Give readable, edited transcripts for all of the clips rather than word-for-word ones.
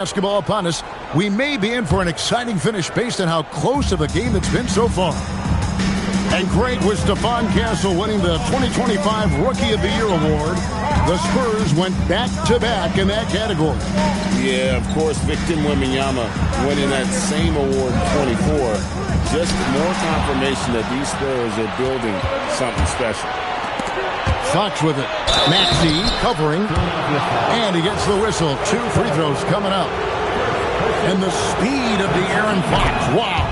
Basketball upon us. We may be in for an exciting finish based on how close of a game it's been so far. And great was Stephon Castle winning the 2025 Rookie of the Year award. The Spurs went back-to-back in that category. Yeah, of course, Victor Wembanyama winning that same award in 24. Just more confirmation that these Spurs are building something special. Fox with it. Maxey covering. And he gets the whistle. 2 free throws coming up. And the speed of the Aaron Fox. Wow.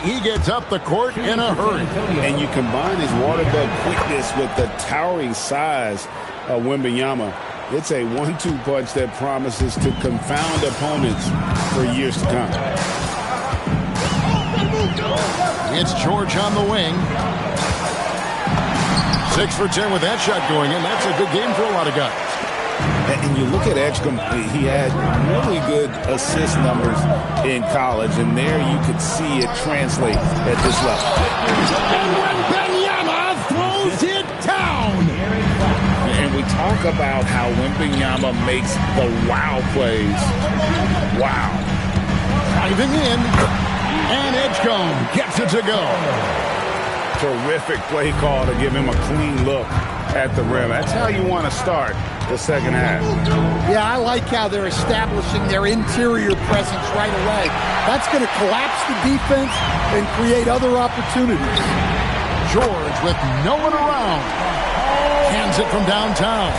He gets up the court in a hurry. And you combine his waterbed quickness with the towering size of Wembanyama. It's a 1-2 punch that promises to confound opponents for years to come. It's George on the wing. 6 for 10 with that shot going in. That's a good game for a lot of guys. And you look at Edgecombe, he had really good assist numbers in college, and there you could see it translate at this level. And Wembanyama throws it down. And we talk about how Wembanyama makes the wow plays. Wow. Diving in, and Edgecombe gets it to go. Terrific play call to give him a clean look at the rim. That's how you want to start the second half. Yeah, I like how they're establishing their interior presence right away. That's going to collapse the defense and create other opportunities. George with no one around. Hands it from downtown.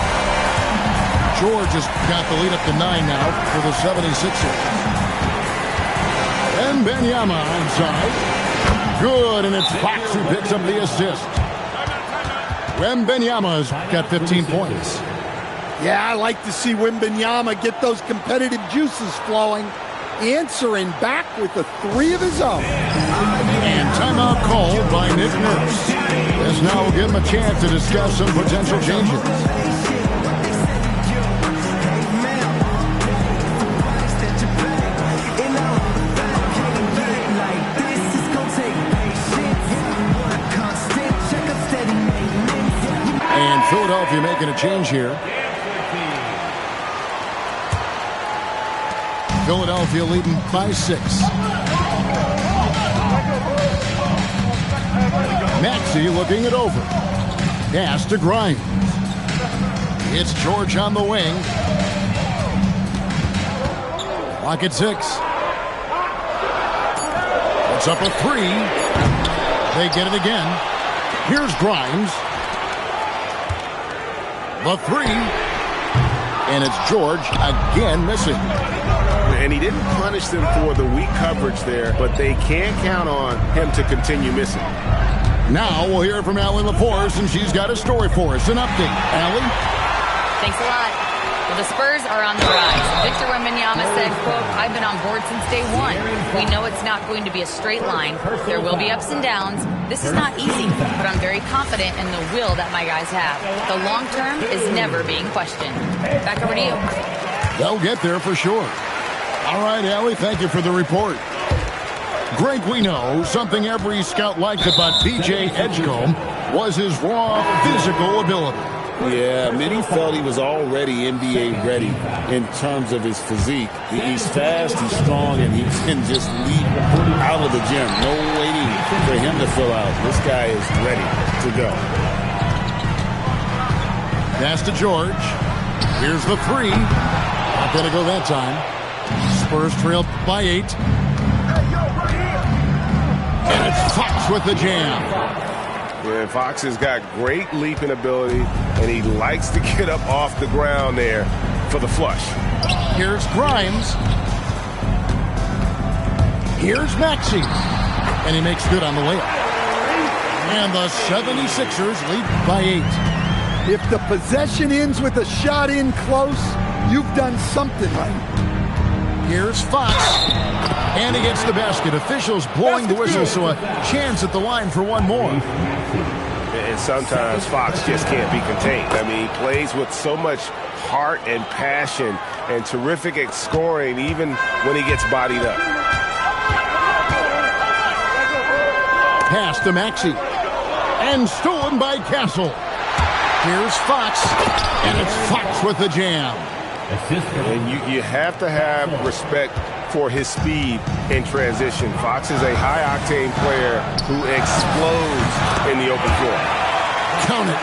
George has got the lead up to 9 now for the 76ers. And Wembanyama inside. Good, and it's Fox who picks up the assist. Wembanyama's got 15 points. Yeah, I like to see Wembanyama get those competitive juices flowing, answering back with a 3 of his own. And timeout called by Nick Nurse. This now will give him a chance to discuss some potential changes. Philadelphia making a change here. Philadelphia leading by 6. Maxey looking it over. Pass to Grimes. It's George on the wing. Clock at 6. It's up a 3. They get it again. Here's Grimes. The 3, and it's George again missing. And he didn't punish them for the weak coverage there, but they can't count on him to continue missing. Now we'll hear from Allie LaForce, and she's got a story for us. An update. Allie? Thanks a lot. Well, the Spurs are on the rise. Victor Wembanyama said, quote, "I've been on board since day one. We know it's not going to be a straight line. There will be ups and downs. This is not easy, but I'm very confident in the will that my guys have. The long term is never being questioned." Back over to you. They'll get there for sure. All right, Allie, thank you for the report. Greg, we know something every scout liked about B.J. Edgecombe was his raw physical ability. Yeah, many felt he was already NBA ready in terms of his physique. He's fast, he's strong, and he can just leap out of the gym. No waiting for him to fill out. This guy is ready to go. Pass to George. Here's the 3. Not going to go that time. Spurs trail by 8. And it's Fox with the jam. Yeah, Fox has got great leaping ability, and he likes to get up off the ground there for the flush. Here's Grimes. Here's Maxey. And he makes good on the layup. And the 76ers lead by 8. If the possession ends with a shot in close, you've done something right. Here's Fox. And he gets the basket. Officials blowing the whistle, so a chance at the line for one more. And sometimes Fox just can't be contained. I mean, he plays with so much heart and passion and terrific at scoring even when he gets bodied up. Pass to Maxey. And stolen by Castle. Here's Fox. And it's Fox with the jam. And you have to have respect for his speed in transition. Fox is a high-octane player who explodes in the open floor. Count it.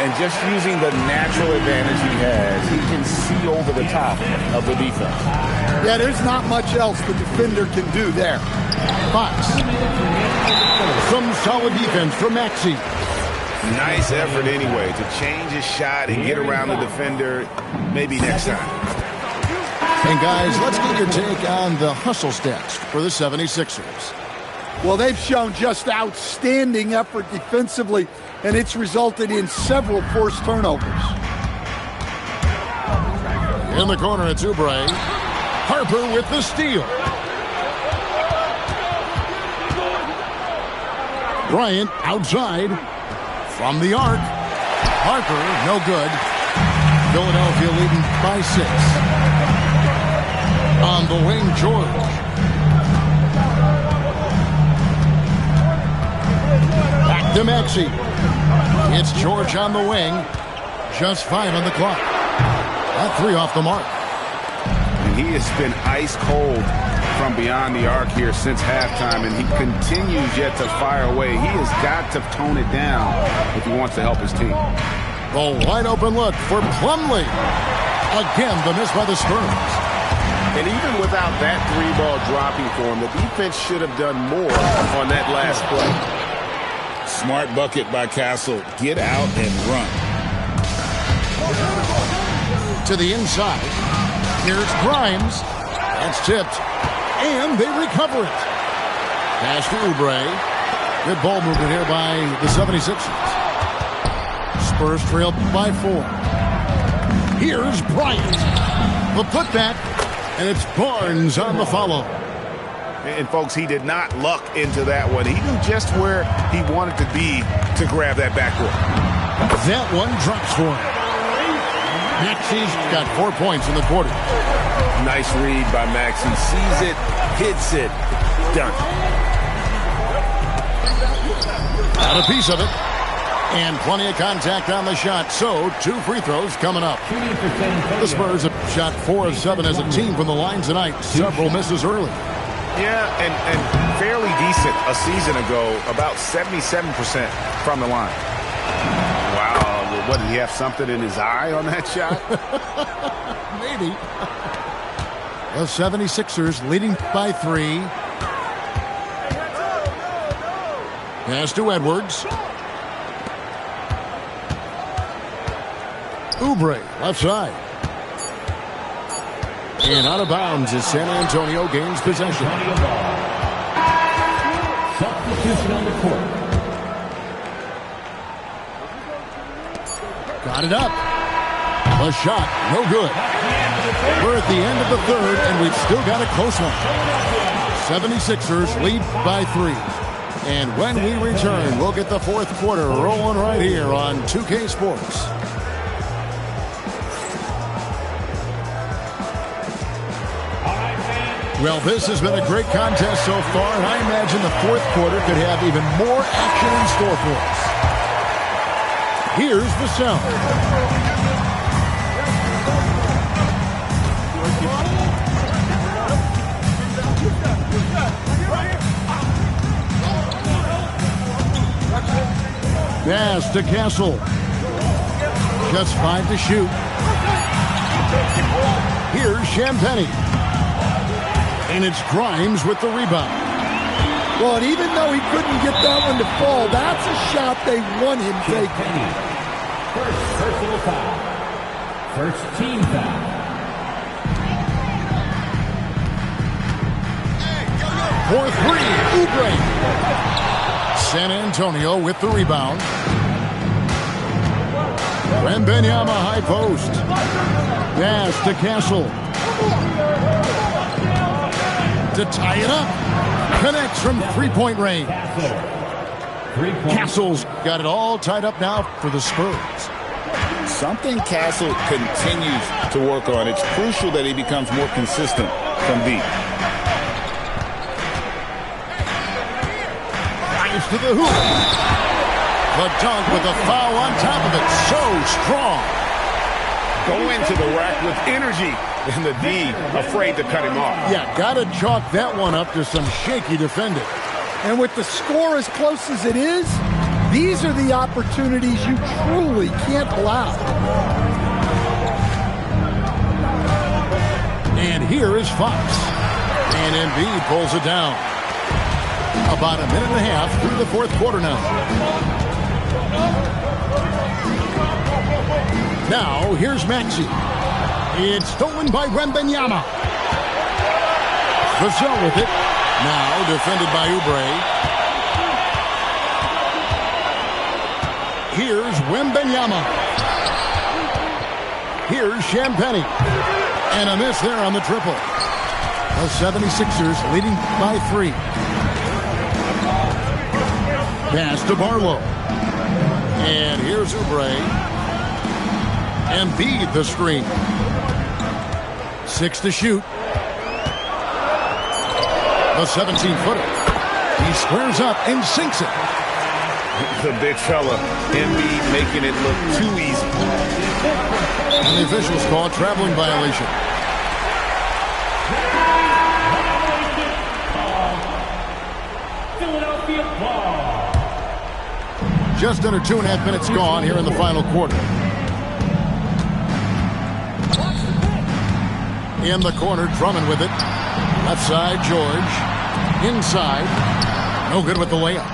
And just using the natural advantage he has, he can see over the top of the defense. Yeah, there's not much else the defender can do there. Fox. Some solid defense from Maxey. Nice effort anyway to change his shot and get around the defender. Maybe next time. And guys, let's get your take on the hustle stats for the 76ers. Well, they've shown just outstanding effort defensively, and it's resulted in several forced turnovers. In the corner, it's Oubre. Harper with the steal. Bryant outside from the arc. Harper, no good. Philadelphia leading by 6. On the wing, George. Back to Maxey. It's George on the wing. Just 5 on the clock. That 3 off the mark. And he has been ice cold from beyond the arc here since halftime, and he continues yet to fire away. He has got to tone it down if he wants to help his team. The wide open look for Plumlee. Again, the miss by the Spurs. And even without that 3-ball dropping for him, the defense should have done more on that last play. Smart bucket by Castle. Get out and run. To the inside. Here's Grimes. That's tipped. And they recover it. Pass to Oubre. Good ball movement here by the 76ers. Spurs trail by 4. Here's Bryant. The putback. And it's Barnes on the follow. And, folks, he did not luck into that one. He knew just where he wanted to be to grab that backcourt. That one drops for him. Maxey's got 4 points in the quarter. Nice read by Maxey. Sees it, hits it, done. Got a piece of it. And plenty of contact on the shot. So, 2 free throws coming up. The Spurs have shot 4 of 7 as a team from the line tonight. Several misses early. Yeah, and fairly decent a season ago. About 77% from the line. Wow, what, did he have something in his eye on that shot? Maybe. The 76ers leading by 3. Pass to Edwards. Oubre, left side. And out of bounds as San Antonio gains possession. Substitution on the court. Got it up. A shot, no good. We're at the end of the third, and we've still got a close one. 76ers lead by 3. And when we return, we'll get the fourth quarter rolling right here on 2K Sports. Well, this has been a great contest so far, and I imagine the fourth quarter could have even more action in store for us. Here's the sound. Pass to Castle. Just 5 to shoot. Here's Champagnie. And it's Grimes with the rebound. Well, and even though he couldn't get that one to fall, that's a shot they want him taking. First personal foul. First team foul. For 3, Oubre. San Antonio with the rebound. Wembanyama high post. Pass to Castle. To tie it up. Connects from 3-point range. Castle's got it all tied up now for the Spurs. Something Castle continues to work on. It's crucial that he becomes more consistent from deep. Rise to the hoop. The dunk with a foul on top of it. So strong. go into the rack with energy, and the D afraid to cut him off. Yeah, got to chalk that one up to some shaky defending. And with the score as close as it is, these are the opportunities you truly can't allow. And here is Fox. And Embiid pulls it down. About a minute and a half through the fourth quarter now. Now, here's Maxey. It's stolen by Wembanyama. Vassell with it. Now defended by Oubre. Here's Wembanyama. Here's Champagnie. And a miss there on the triple. The 76ers leading by 3. Pass to Barlow. And here's Oubre. Embiid the screen. 6 to shoot. The 17-footer. He squares up and sinks it. The big fella, Embiid, making it look too easy. And the officials call a traveling violation. Philadelphia ball. Just under 2.5 minutes gone here in the final quarter. In the corner, Drummond with it. Left side, George. Inside. No good with the layup.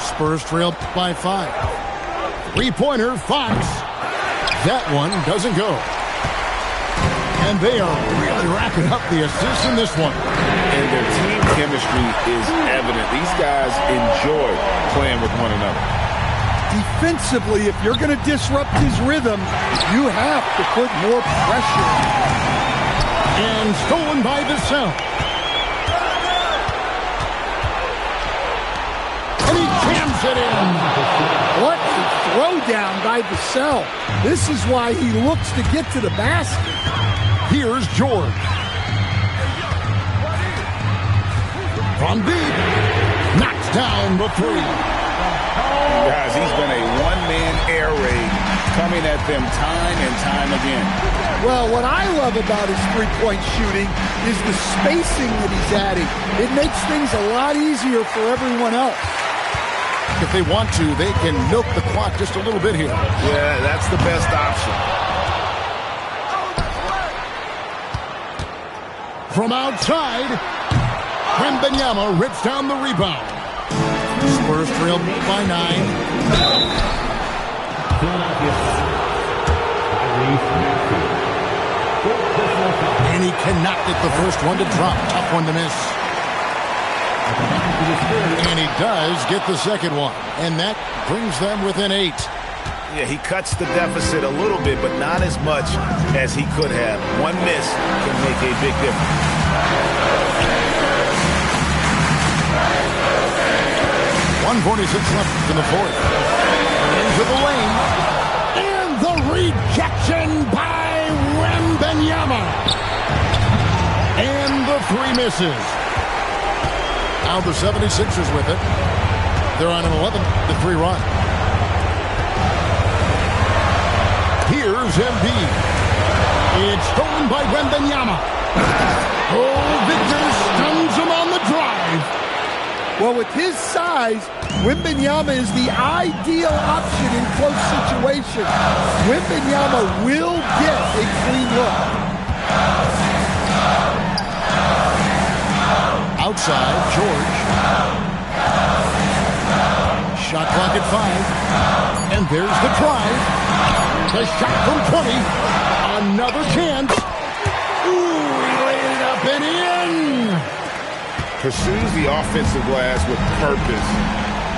Spurs trail by 5. Three-pointer, Fox. That one doesn't go. And they are really racking up the assists in this one. And their team chemistry is evident. These guys enjoy playing with one another. Defensively, if you're going to disrupt his rhythm, you have to put more pressure. And stolen by Vassell. And he jams it in. What a throwdown by Vassell. This is why he looks to get to the basket. Here's George. From deep. Knocks down the 3. Guys, he's been a one-man air raid coming at them time and time again. Well, what I love about his three-point shooting is the spacing that he's adding. It makes things a lot easier for everyone else. If they want to, they can milk the clock just a little bit here. Yeah, that's the best option. From outside, Wembanyama rips down the rebound. Spurs trail by 9. And he cannot get the first one to drop. Tough one to miss. And he does get the second one. And that brings them within 8. Yeah, he cuts the deficit a little bit, but not as much as he could have. One miss can make a big difference. 1:46 left in the fourth. Into the lane. And the rejection by Wembanyama. And the 3 misses. Now the 76ers with it. They're on an 11-3 run. Here's Embiid. It's stolen by Wembanyama. Oh, Victor stuns him on the drive. Well, with his size, Wembanyama is the ideal option in close situations. Wembanyama will get a clean look. Outside, George. Shot clock at 5. And there's the drive. The shot from 20. Another chance. Ooh, he laid it up and in. Pursues the offensive glass with purpose.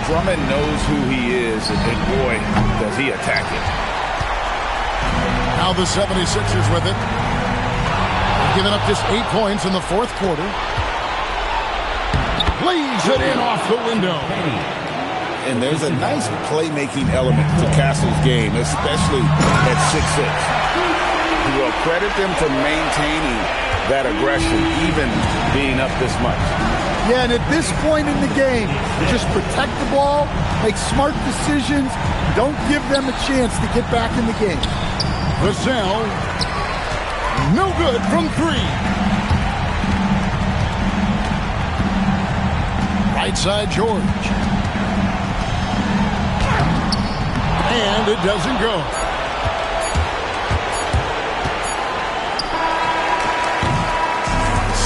Drummond knows who he is, and boy, does he attack it. Now the 76ers with it. They've given up just 8 points in the fourth quarter. Lays it in off the window. And there's a nice playmaking element to Castle's game, especially at 6'6". You will credit them for maintaining that aggression, even being up this much. Yeah, and at this point in the game, just protect the ball, make smart decisions, don't give them a chance to get back in the game. Vassell. No good from 3. Right side, George. And it doesn't go.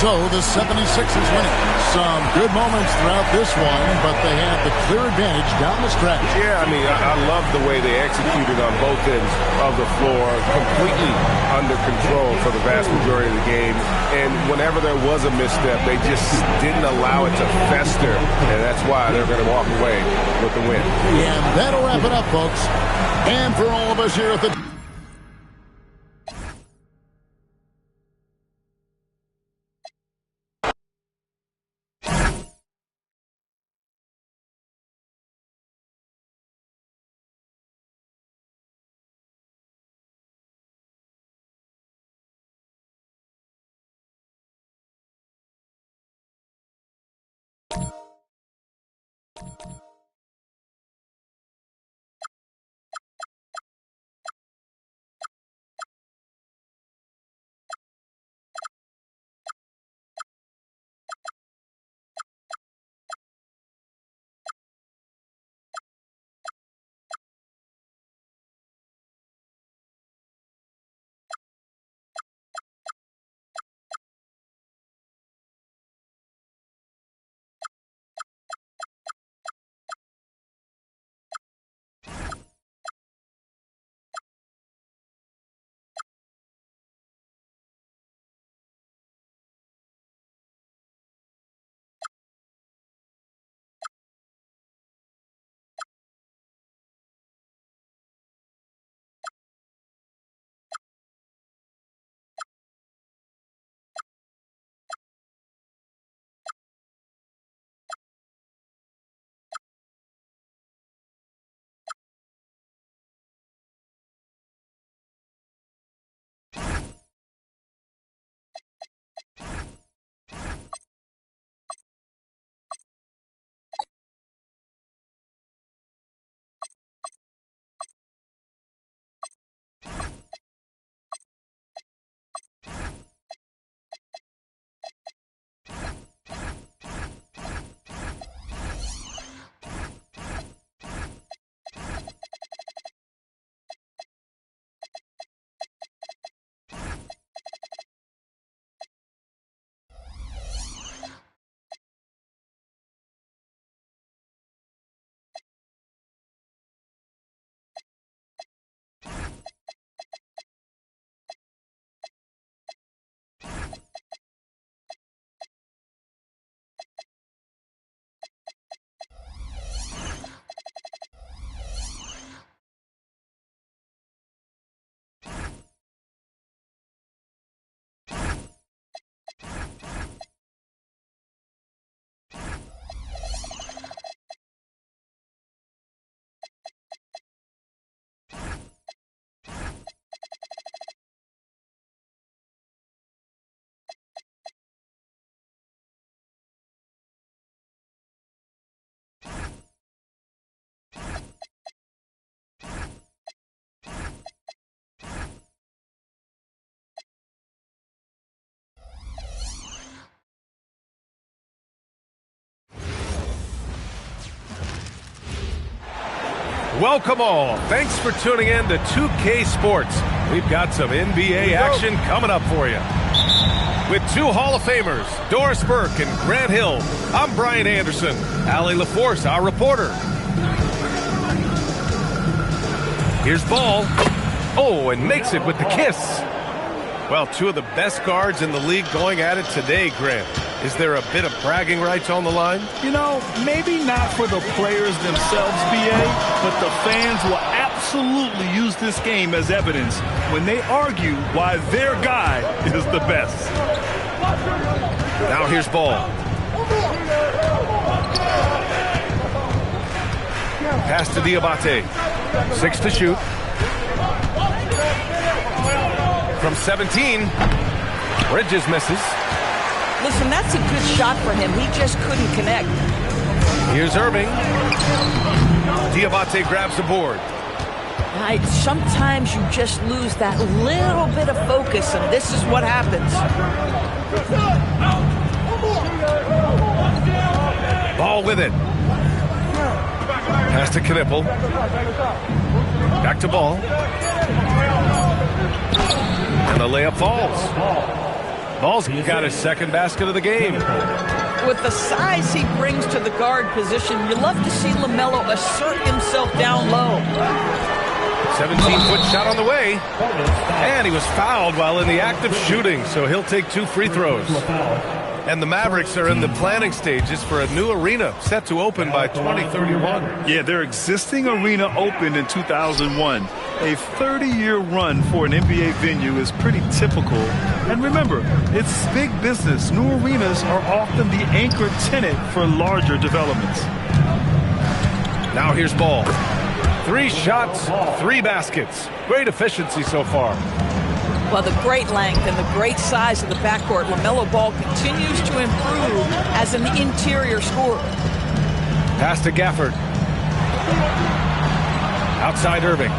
So the 76ers winning. Some good moments throughout this one, but they had the clear advantage down the stretch. Yeah, I mean, I love the way they executed on both ends of the floor, completely under control for the vast majority of the game. And whenever there was a misstep, they just didn't allow it to fester, and that's why they're going to walk away with the win. And that'll wrap it up, folks. And for all of us here at the... Welcome all. Thanks for tuning in to 2K Sports. We've got some NBA action coming up for you. With 2 Hall of Famers, Doris Burke and Grant Hill, I'm Brian Anderson. Allie LaForce, our reporter. Here's Ball. Oh, and makes it with the kiss. Well, 2 of the best guards in the league going at it today, Grant. Is there a bit of bragging rights on the line? You know, maybe not for the players themselves, BA, but the fans will absolutely use this game as evidence when they argue why their guy is the best. Now here's Ball. Pass to Diabate. 6 to shoot. From 17, Bridges misses. Listen, that's a good shot for him. He just couldn't connect. Here's Irving. Diabate grabs the board. Sometimes you just lose that little bit of focus, and this is what happens. Ball with it. Pass to Knipple. Back to Ball. And the layup falls. Ball's got his second basket of the game. With the size he brings to the guard position, you love to see LaMelo assert himself down low. 17-foot shot on the way. And he was fouled while in the act of shooting, so he'll take 2 free throws. And the Mavericks are in the planning stages for a new arena set to open by 2031. Yeah, their existing arena opened in 2001. A 30-year run for an NBA venue is pretty typical. And remember, it's big business. New arenas are often the anchor tenant for larger developments. Now here's Ball. 3 shots, 3 baskets. Great efficiency so far. Well, the great length and the great size of the backcourt, LaMelo Ball continues to improve as an interior scorer. Pass to Gafford. Outside Irving.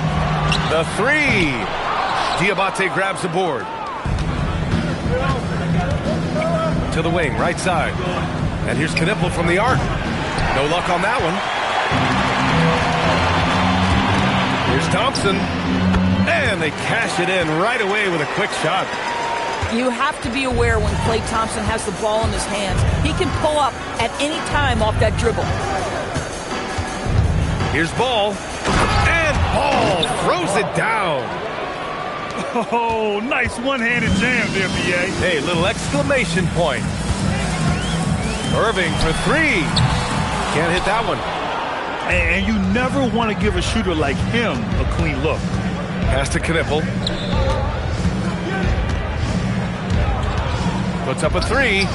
The 3. Diabate grabs the board. To the wing, right side. And here's Knipple from the arc. No luck on that one. Here's Thompson. And they cash it in right away with a quick shot. You have to be aware when Klay Thompson has the ball in his hands. He can pull up at any time off that dribble. Here's Ball. And Ball throws it down. Oh, nice one-handed jam there, B.A. Hey, little exclamation point. Irving for 3. Can't hit that one. And you never want to give a shooter like him a clean look. Pass to Knipple. Puts up a 3.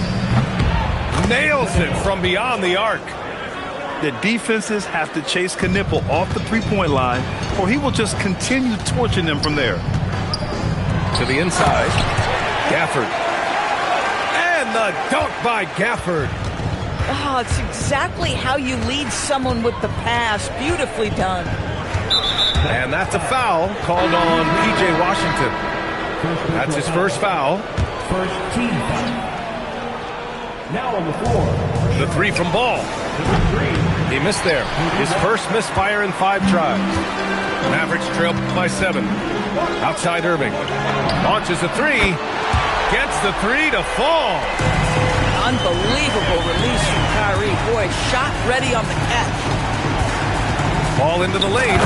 Nails it from beyond the arc. The defenses have to chase Knipple off the three-point line, or he will just continue torching them from there. To the inside. Gafford. And the dunk by Gafford. Oh, it's exactly how you lead someone with the pass. Beautifully done. And that's a foul called on P.J. Washington. That's his first foul. First team foul. Now on the floor. The 3 from Ball. He missed there. His first misfire in 5 tries. Mavericks trail by 7. Outside Irving. Launches a 3. Gets the 3 to fall. Unbelievable release from Kyrie. Boy, shot ready on the catch. Ball into the lane.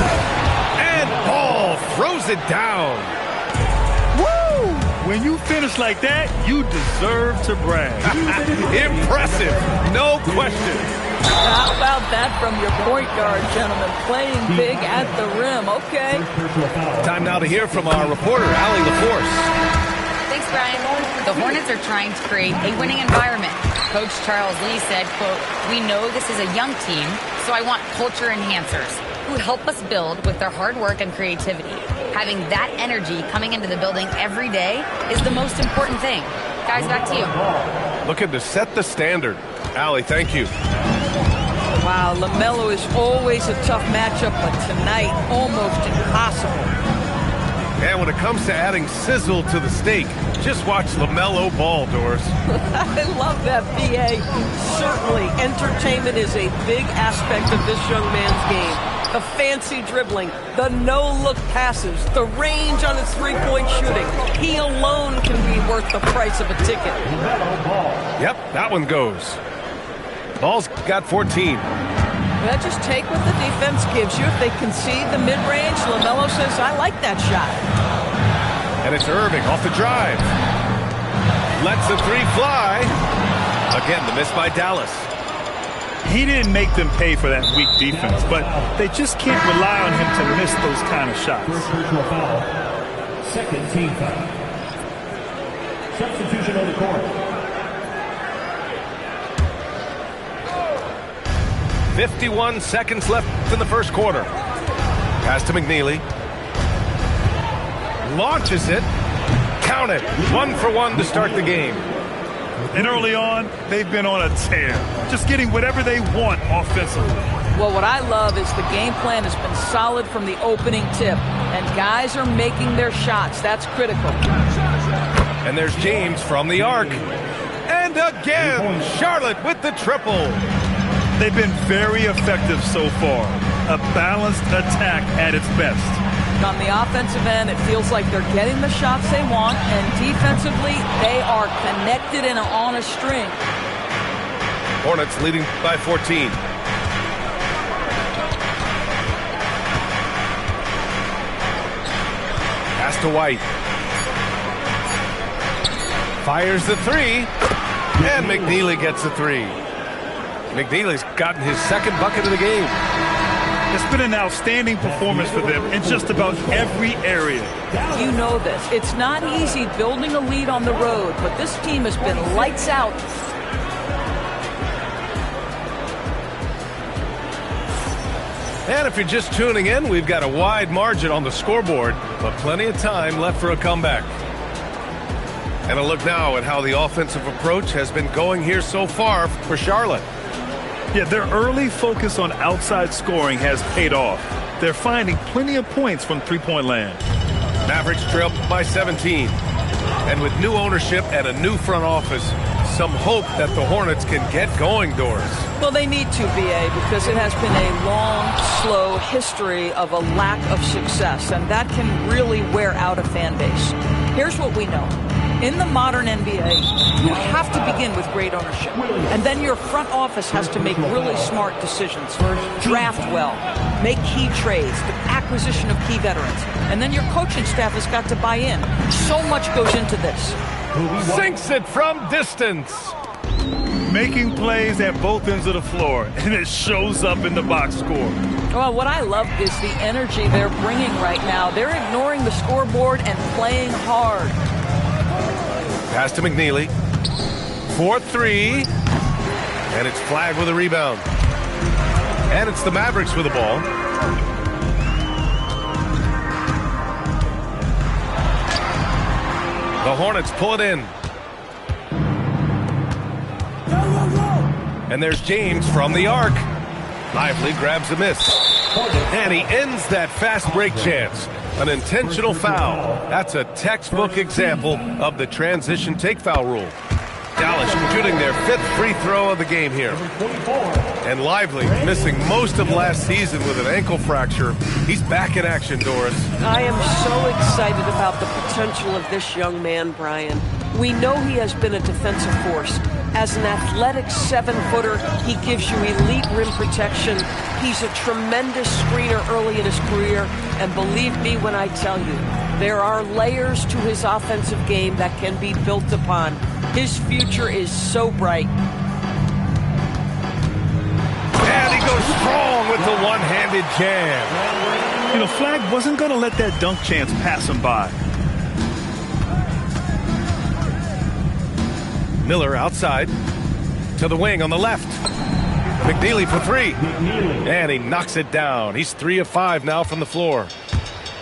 And Ball throws it down. Woo! When you finish like that, you deserve to brag. Impressive. No question. How about that from your point guard, gentlemen? Playing big at the rim. Okay. Time now to hear from our reporter, Allie LaForce. Thanks, Brian. The Hornets are trying to create a winning environment. Coach Charles Lee said, quote, "We know this is a young team, so I want culture enhancers who help us build with their hard work and creativity. Having that energy coming into the building every day is the most important thing." Guys, back to you. Looking to set the standard. Allie, thank you. Wow, LaMelo is always a tough matchup, but tonight, almost impossible. And when it comes to adding sizzle to the steak, just watch LaMelo Ball, Doris. I love that, B.A. Certainly, entertainment is a big aspect of this young man's game. The fancy dribbling, the no-look passes, the range on his three-point shooting. He alone can be worth the price of a ticket. Yep, that one goes. Ball's got 14. Well, just take what the defense gives you. If they concede the mid-range, LaMelo says, I like that shot. And it's Irving off the drive. Lets the 3 fly. Again, the miss by Dallas. He didn't make them pay for that weak defense, but they just can't rely on him to miss those kind of shots. First personal foul. Second team foul. Substitution on the court. 51 seconds left in the first quarter. Pass to McNeely. Launches it. Count it. 1 for 1 to start the game. And early on, they've been on a tear, just getting whatever they want offensively. Well, what I love is the game plan has been solid from the opening tip, and guys are making their shots. That's critical. And there's James from the arc. And again, Charlotte with the triple. They've been very effective so far. A balanced attack at its best. On the offensive end, it feels like they're getting the shots they want, and defensively, they are connected and on a string. Hornets leading by 14. Pass to White. Fires the three. And McNeely gets the three. McNeely's gotten his second bucket of the game. It's been an outstanding performance for them in just about every area. You know this. It's not easy building a lead on the road, but this team has been lights out. And if you're just tuning in, we've got a wide margin on the scoreboard, but plenty of time left for a comeback. And a look now at how the offensive approach has been going here so far for Charlotte. Yeah, their early focus on outside scoring has paid off. They're finding plenty of points from three-point land. Mavericks trail by 17. And with new ownership and a new front office, some hope that the Hornets can get going, Doris. Well, they need to, BA, because it has been a long, slow history of a lack of success, and that can really wear out a fan base. Here's what we know. In the modern NBA, you have to begin with great ownership. And then your front office has to make really smart decisions. Draft well, make key trades, the acquisition of key veterans. And then your coaching staff has got to buy in. So much goes into this. Sinks it from distance. Making plays at both ends of the floor, and it shows up in the box score. Well, what I love is the energy they're bringing right now. They're ignoring the scoreboard and playing hard. Pass to McNeely. 4-3. And it's Flagg with a rebound. And it's the Mavericks with the ball. The Hornets pull it in. And there's James from the arc. Lively grabs a miss. And he ends that fast break chance. An intentional foul. That's a textbook example of the transition take foul rule. Dallas shooting their 5th free throw of the game here. And Lively missing most of last season with an ankle fracture. He's back in action, Doris. I am so excited about the potential of this young man, Brian. We know he has been a defensive force. As an athletic 7-footer, he gives you elite rim protection. He's a tremendous screener early in his career. And believe me when I tell you, there are layers to his offensive game that can be built upon. His future is so bright. And he goes strong with the one-handed jam. You know, Flagg wasn't going to let that dunk chance pass him by. Miller outside to the wing on the left. McNeely for 3. And he knocks it down. He's 3 of 5 now from the floor.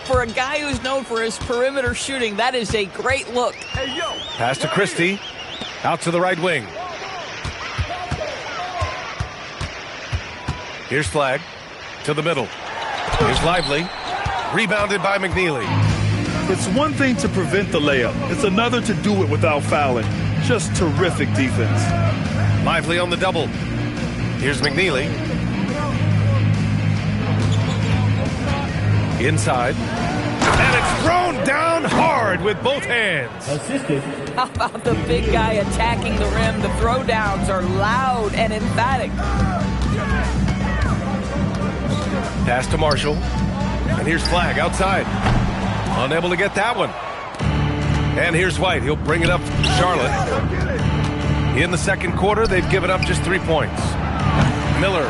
For a guy who's known for his perimeter shooting, that is a great look. Pass to Christie. Out to the right wing. Here's Flagg to the middle. Here's Lively. Rebounded by McNeely. It's one thing to prevent the layup. It's another to do it without fouling. Just terrific defense. Lively on the double. Here's McNeely. Inside. And it's thrown down hard with both hands. How about the big guy attacking the rim? The throwdowns are loud and emphatic. Pass to Marshall. And here's Flagg outside. Unable to get that one. And here's White. He'll bring it up to Charlotte. In the second quarter, they've given up just 3 points. Miller.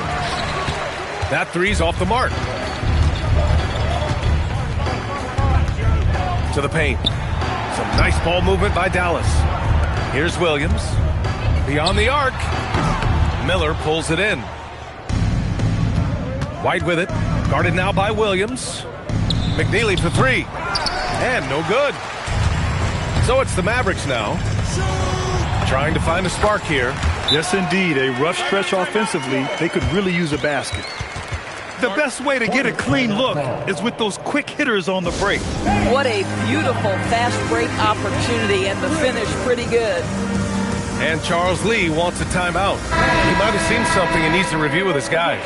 That three's off the mark. To the paint. Some nice ball movement by Dallas. Here's Williams. Beyond the arc. Miller pulls it in. White with it. Guarded now by Williams. McNeely for 3. And no good. So it's the Mavericks now. Trying to find a spark here. Yes, indeed. A rough stretch offensively. They could really use a basket. The best way to get a clean look is with those quick hitters on the break. What a beautiful fast break opportunity, and the finish pretty good. And Charles Lee wants a timeout. He might have seen something and needs to review with his guys.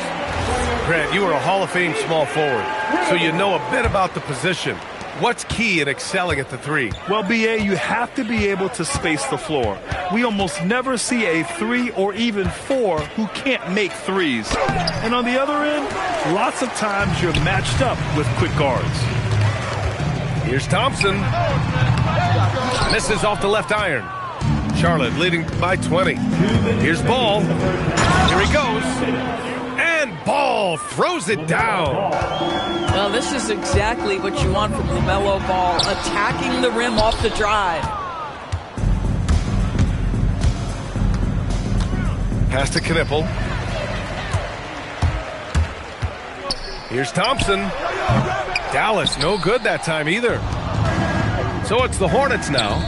Grant, you are a Hall of Fame small forward, so you know a bit about the position. What's key in excelling at the three? Well, B.A., you have to be able to space the floor. We almost never see a 3 or even 4 who can't make threes. And on the other end, lots of times you're matched up with quick guards. Here's Thompson. Misses off the left iron. Charlotte leading by 20. Here's Ball. Here he goes. And Ball throws it down. Well, this is exactly what you want from LaMelo Ball, attacking the rim off the drive. Pass to Knipple. Here's Thompson. Dallas, no good that time either. So it's the Hornets now.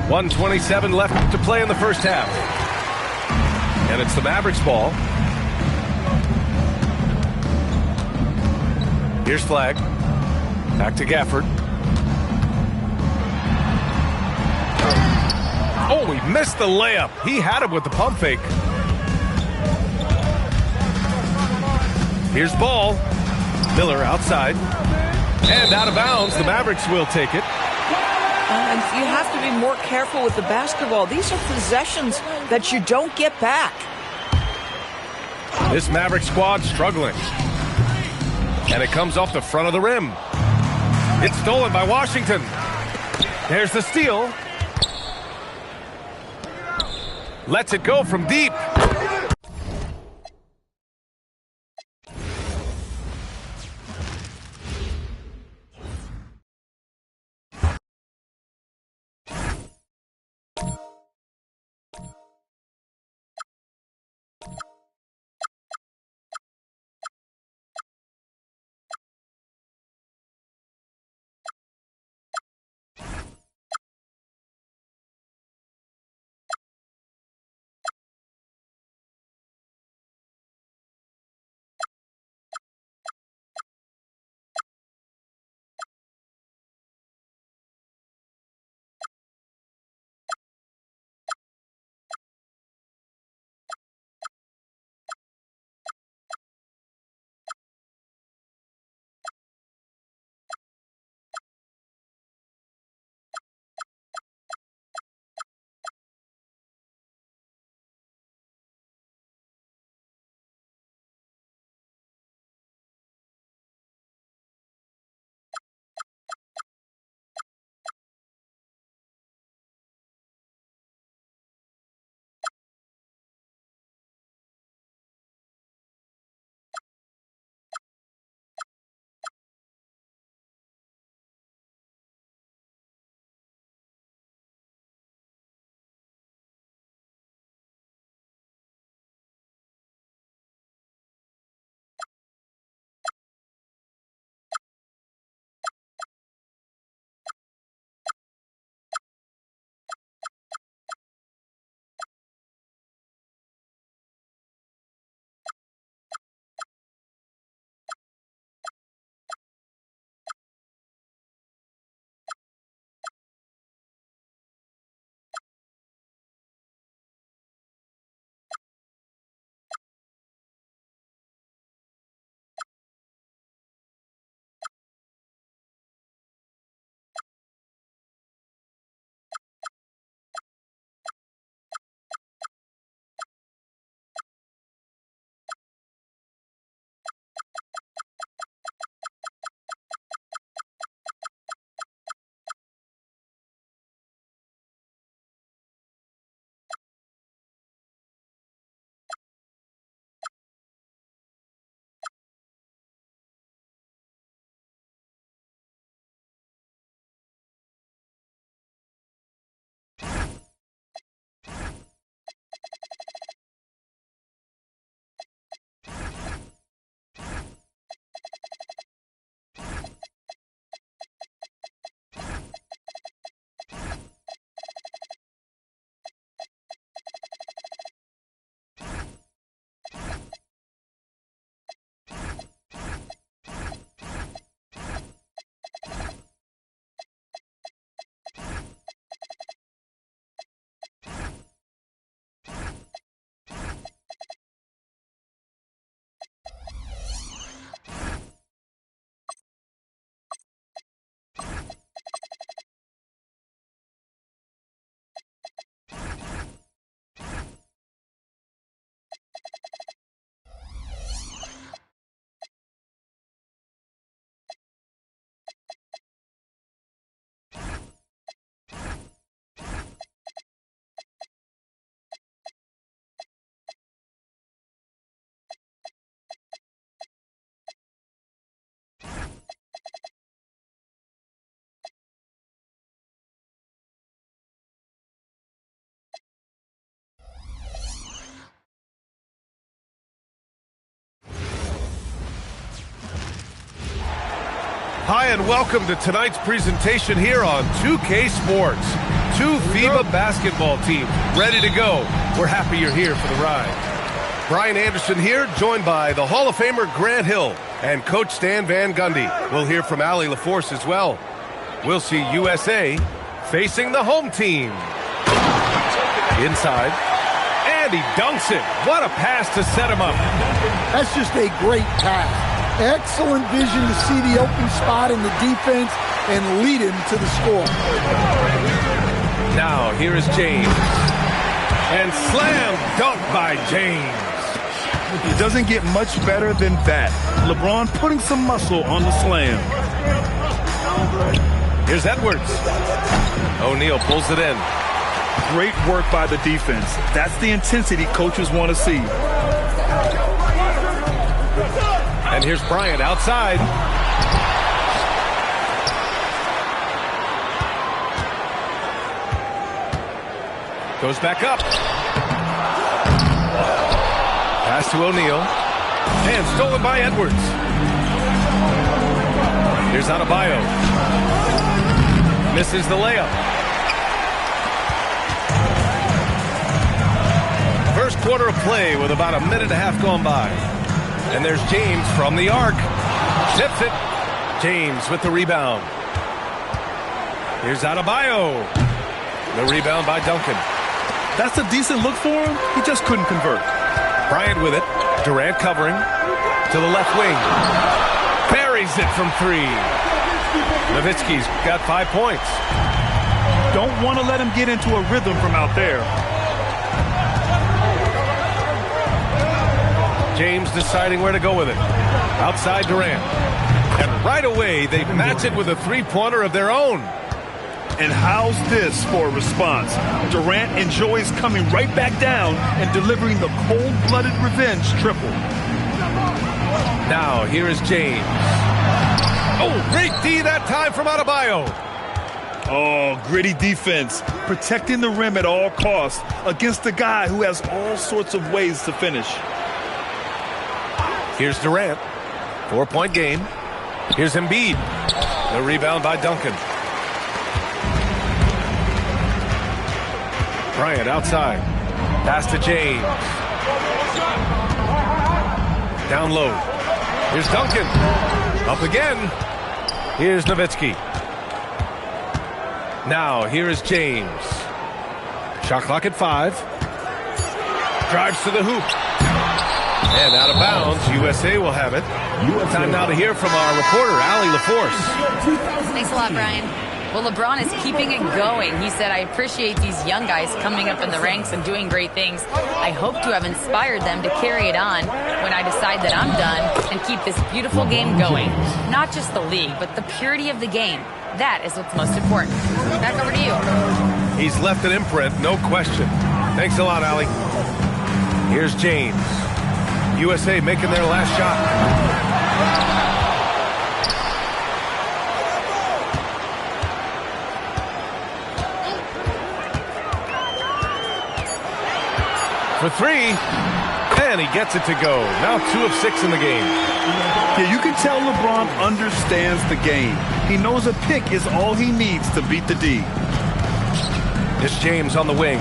1:27 left to play in the first half. And it's the Mavericks ball. Here's Flagg. Back to Gafford. Oh, he missed the layup. He had him with the pump fake. Here's Ball. Miller outside. And out of bounds. The Mavericks will take it. And you have to be more careful with the basketball. These are possessions that you don't get back. This Maverick squad struggling. And it comes off the front of the rim. It's stolen by Washington. There's the steal. Lets it go from deep. Hi, and welcome to tonight's presentation here on 2K Sports. Two FIBA basketball teams ready to go. We're happy you're here for the ride. Brian Anderson here, joined by the Hall of Famer Grant Hill and Coach Stan Van Gundy. We'll hear from Allie LaForce as well. We'll see USA facing the home team. Inside, and he dunks it. What a pass to set him up. That's just a great pass. Excellent vision to see the open spot in the defense and lead him to the score. Now, here is James. And slam dunk by James. It doesn't get much better than that. LeBron putting some muscle on the slam. Here's Edwards. O'Neal pulls it in. Great work by the defense. That's the intensity coaches want to see. And here's Bryant outside. Goes back up. Pass to O'Neal. And stolen by Edwards. Here's Adebayo. Misses the layup. First quarter of play with about a minute and a half gone by. And there's James from the arc. Tips it. James with the rebound. Here's Adebayo. The rebound by Duncan. That's a decent look for him. He just couldn't convert. Bryant with it. Durant covering. To the left wing. Buries it from three. Nowitzki's got 5 points. Don't want to let him get into a rhythm from out there. James deciding where to go with it. Outside Durant. And right away, they match it with a three-pointer of their own. And how's this for a response? Durant enjoys coming right back down and delivering the cold-blooded revenge triple. Now, here is James. Oh, great D that time from Adebayo. Oh, gritty defense. Protecting the rim at all costs against a guy who has all sorts of ways to finish. Here's Durant. 4-point game. Here's Embiid. The rebound by Duncan. Bryant outside. Pass to James. Down low. Here's Duncan. Up again. Here's Nowitzki. Now, here is James. Shot clock at 5. Drives to the hoop. And out of bounds. USA will have it. Time now to hear from our reporter, Allie LaForce. Thanks a lot, Brian. Well, LeBron is keeping it going. He said, I appreciate these young guys coming up in the ranks and doing great things. I hope to have inspired them to carry it on when I decide that I'm done and keep this beautiful game going. Not just the league, but the purity of the game. That is what's most important. Back over to you. He's left an imprint, no question. Thanks a lot, Allie. Here's James. USA making their last shot. For three, and he gets it to go. Now 2 of 6 in the game. Yeah, you can tell LeBron understands the game. He knows a pick is all he needs to beat the D. It's James on the wing.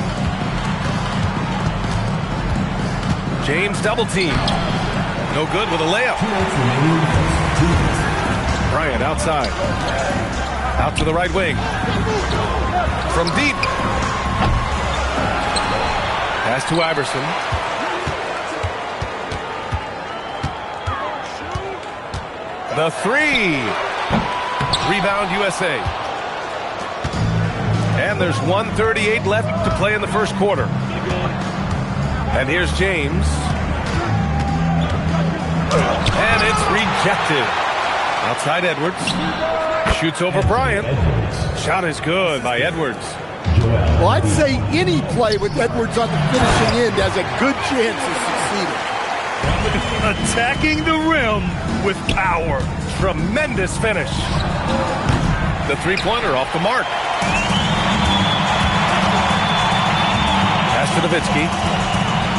James double team. No good with a layup. Bryant outside. Out to the right wing. From deep. Pass to Iverson. The three. Rebound USA. And there's 1:38 left to play in the first quarter. And here's James. And it's rejected. Outside Edwards. Shoots over Bryant. Shot is good by Edwards. Well, I'd say any play with Edwards on the finishing end has a good chance of succeeding. Attacking the rim with power. Tremendous finish. The three-pointer off the mark. Pass to Nowitzki.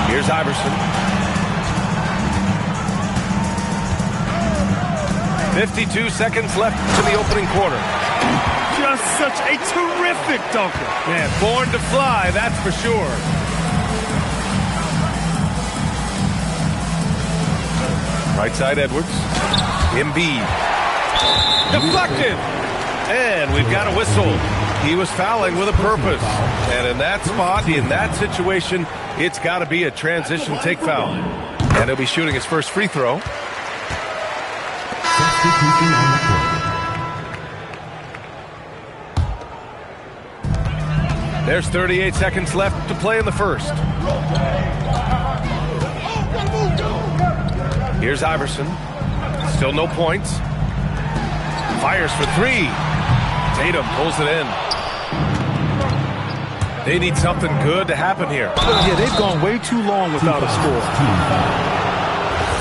Here's Iverson. 52 seconds left in the opening quarter. Just such a terrific dunker. Man, born to fly, that's for sure. Right side Edwards. Embiid. Deflected. And we've got a whistle. He was fouling with a purpose. And in that spot, in that situation, it's got to be a transition take foul. And he'll be shooting his first free throw. There's 38 seconds left to play in the first. Here's Iverson. Still no points. Fires for three. Tatum pulls it in. They need something good to happen here. Yeah, they've gone way too long without a score.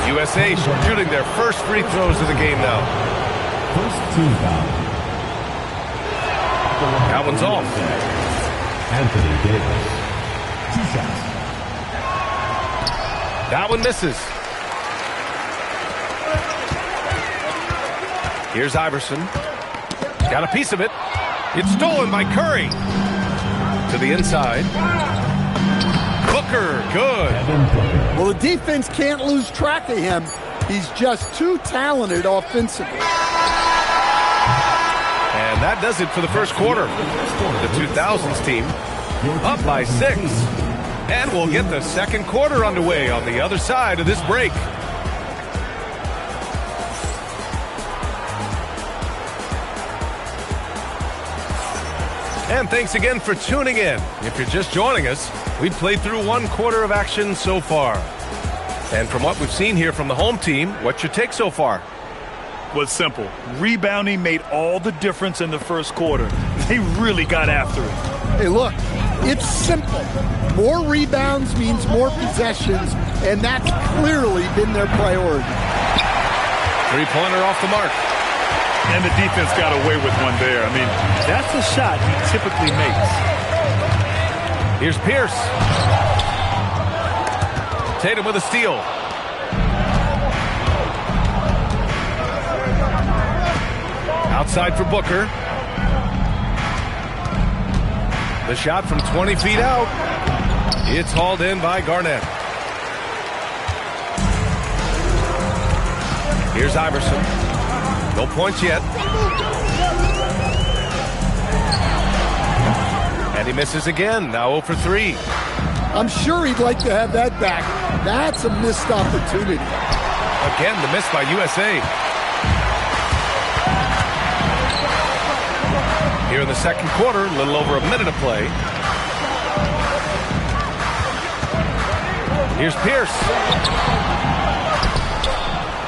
USA shooting their first free throws of the game now. First team foul. That one's off. Anthony Davis. 2 shots. That one misses. Here's Iverson. Got a piece of it. It's stolen by Curry. To the inside. Booker, good. Well, the defense can't lose track of him. He's just too talented offensively. And that does it for the first quarter. The 2000s team up by 6. And we'll get the second quarter underway on the other side of this break. And thanks again for tuning in. If you're just joining us, we've played through one quarter of action so far. And from what we've seen here from the home team, what's your take so far? Was simple. Rebounding made all the difference in the first quarter. They really got after it. Hey, look, it's simple. More rebounds means more possessions, and that's clearly been their priority. Three-pointer off the mark. And the defense got away with one there. I mean, that's the shot he typically makes. Here's Pierce. Tatum with a steal. Outside for Booker. The shot from 20 feet out. It's hauled in by Garnett. Here's Iverson. No points yet. And he misses again. Now 0 for 3. I'm sure he'd like to have that back. That's a missed opportunity. Again, the miss by USA. Here in the second quarter, a little over a minute of play. Here's Pierce.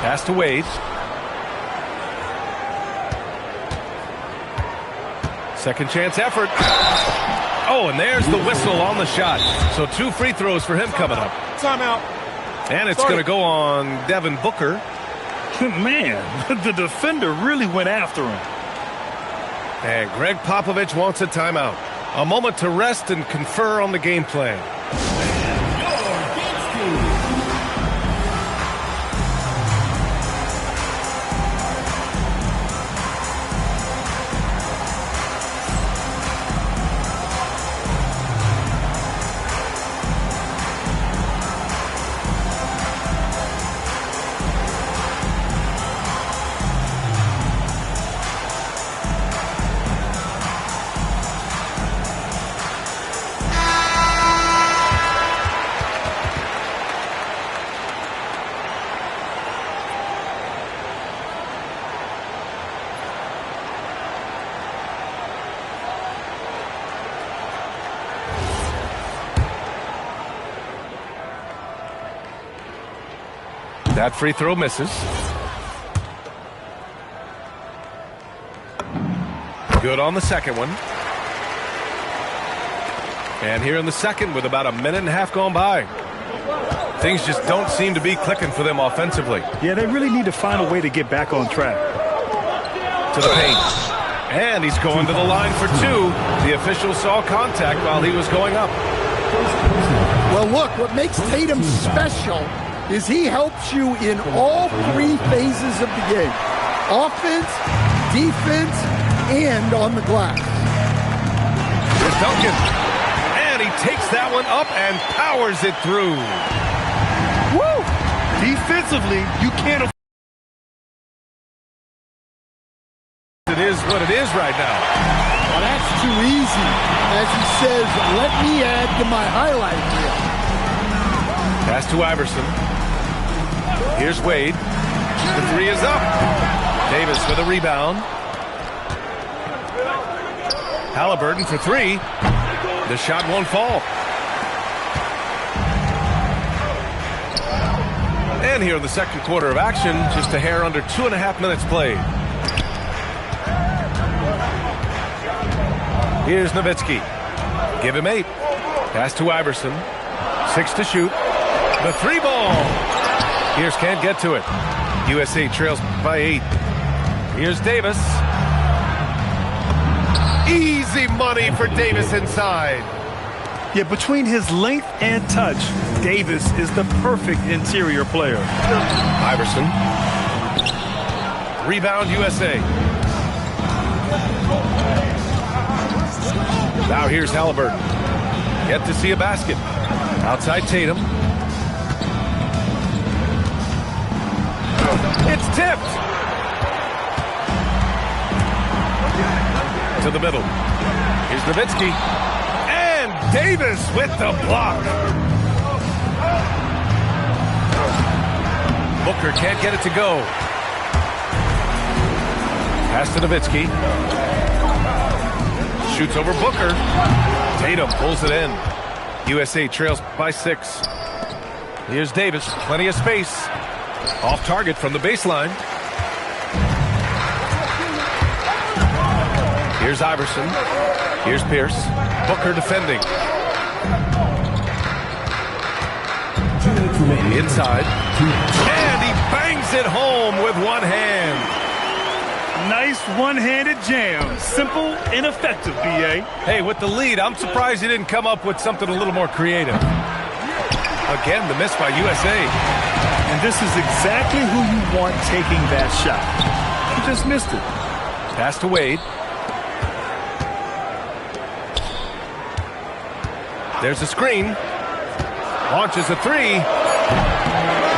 Pass to Wade. Second chance effort. Oh, and there's the whistle on the shot. So 2 free throws for him coming up. Timeout. And it's going to go on Devin Booker. Man, the defender really went after him. And Greg Popovich wants a timeout. A moment to rest and confer on the game plan. That free throw misses. Good on the second one. And here in the second with about a minute and a half gone by. Things just don't seem to be clicking for them offensively. Yeah, they really need to find a way to get back on track. To the paint. And he's going to the line for 2. The official saw contact while he was going up. Well, look, what makes Tatum special is he helps you in all 3 phases of the game. offense, defense, and on the glass. Here's Duncan. And he takes that one up and powers it through. Woo! Defensively, you can't afford. It is what it is right now. Well, that's too easy. As he says, let me add to my highlight reel. Pass to Iverson. Here's Wade. The three is up. Davis with a rebound. Halliburton for three. The shot won't fall. And here in the second quarter of action, just a hair under 2.5 minutes played. Here's Nowitzki. Give him 8. Pass to Iverson. 6 to shoot. The three ball. Pierce can't get to it. USA trails by 8. Here's Davis. Easy money for Davis inside. Yeah, between his length and touch, Davis is the perfect interior player. Iverson. Rebound USA. Now here's Halliburton. Yet to see a basket. Outside Tatum. It's tipped. To the middle. Here's Nowitzki. And Davis with the block. Booker can't get it to go. Pass to Nowitzki. Shoots over Booker. Tatum pulls it in. USA trails by 6. Here's Davis. Plenty of space. Off target from the baseline. Here's Iverson. Here's Pierce. Booker defending. Inside. And he bangs it home with one hand. Nice one-handed jam. Simple and effective, B.A. Hey, with the lead, I'm surprised he didn't come up with something a little more creative. Again, the miss by USA. And this is exactly who you want taking that shot. He just missed it. Pass to Wade. There's a screen. Launches a three.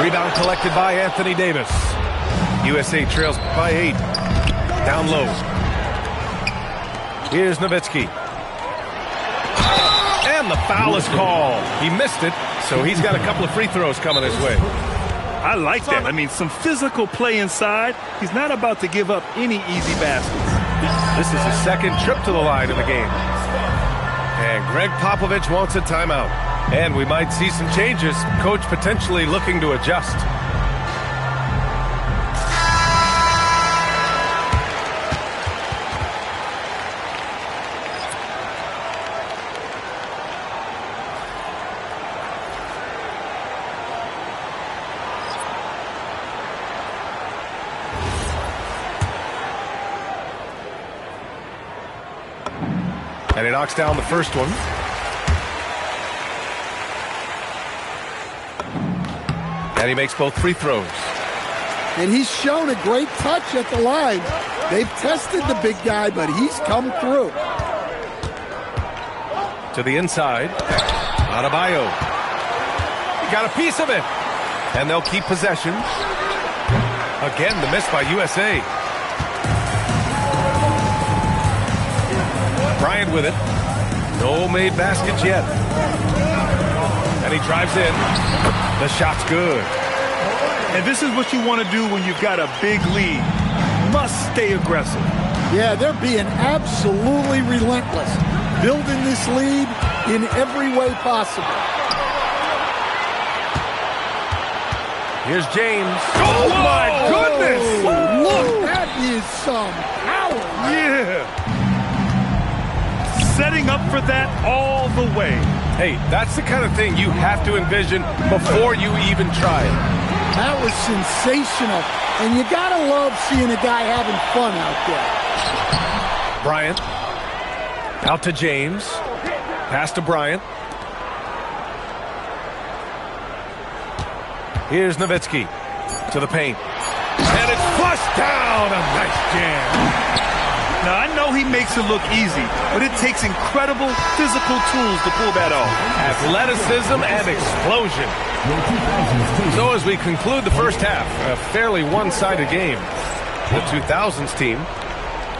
Rebound collected by Anthony Davis. USA trails by 8. Down low. Here's Nowitzki. And the foul is called. He missed it, so he's got a couple of free throws coming his way. I like that. I mean, some physical play inside. He's not about to give up any easy baskets. This is his second trip to the line in the game. And Greg Popovich wants a timeout. And we might see some changes. Coach potentially looking to adjust. And he knocks down the first one. And he makes both free throws. And he's shown a great touch at the line. They've tested the big guy, but he's come through. To the inside. Adebayo. He got a piece of it. And they'll keep possession. Again, the miss by USA. Bryant with it. No made baskets yet. And he drives in. The shot's good. And this is what you want to do when you've got a big lead. Must stay aggressive. Yeah, they're being absolutely relentless. Building this lead in every way possible. Here's James. Oh, my goodness! Look, that is some power. Yeah. Setting up for that all the way. Hey, that's the kind of thing you have to envision before you even try it. That was sensational. And you got to love seeing a guy having fun out there. Bryant. Out to James. Pass to Bryant. Here's Nowitzki to the paint. And it's flushed down. A nice jam. Now, I know he makes it look easy, but it takes incredible physical tools to pull that off. Athleticism and explosion. So as we conclude the first half, a fairly one-sided game. The 2000s team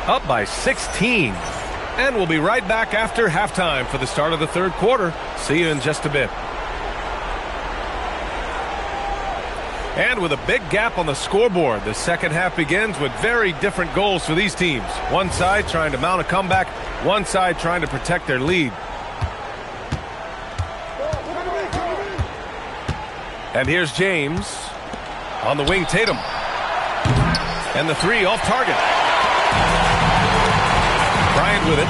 up by 16. And we'll be right back after halftime for the start of the third quarter. See you in just a bit. And with a big gap on the scoreboard, the second half begins with very different goals for these teams. One side trying to mount a comeback, one side trying to protect their lead. And here's James on the wing, Tatum. And the three off target. Bryant with it,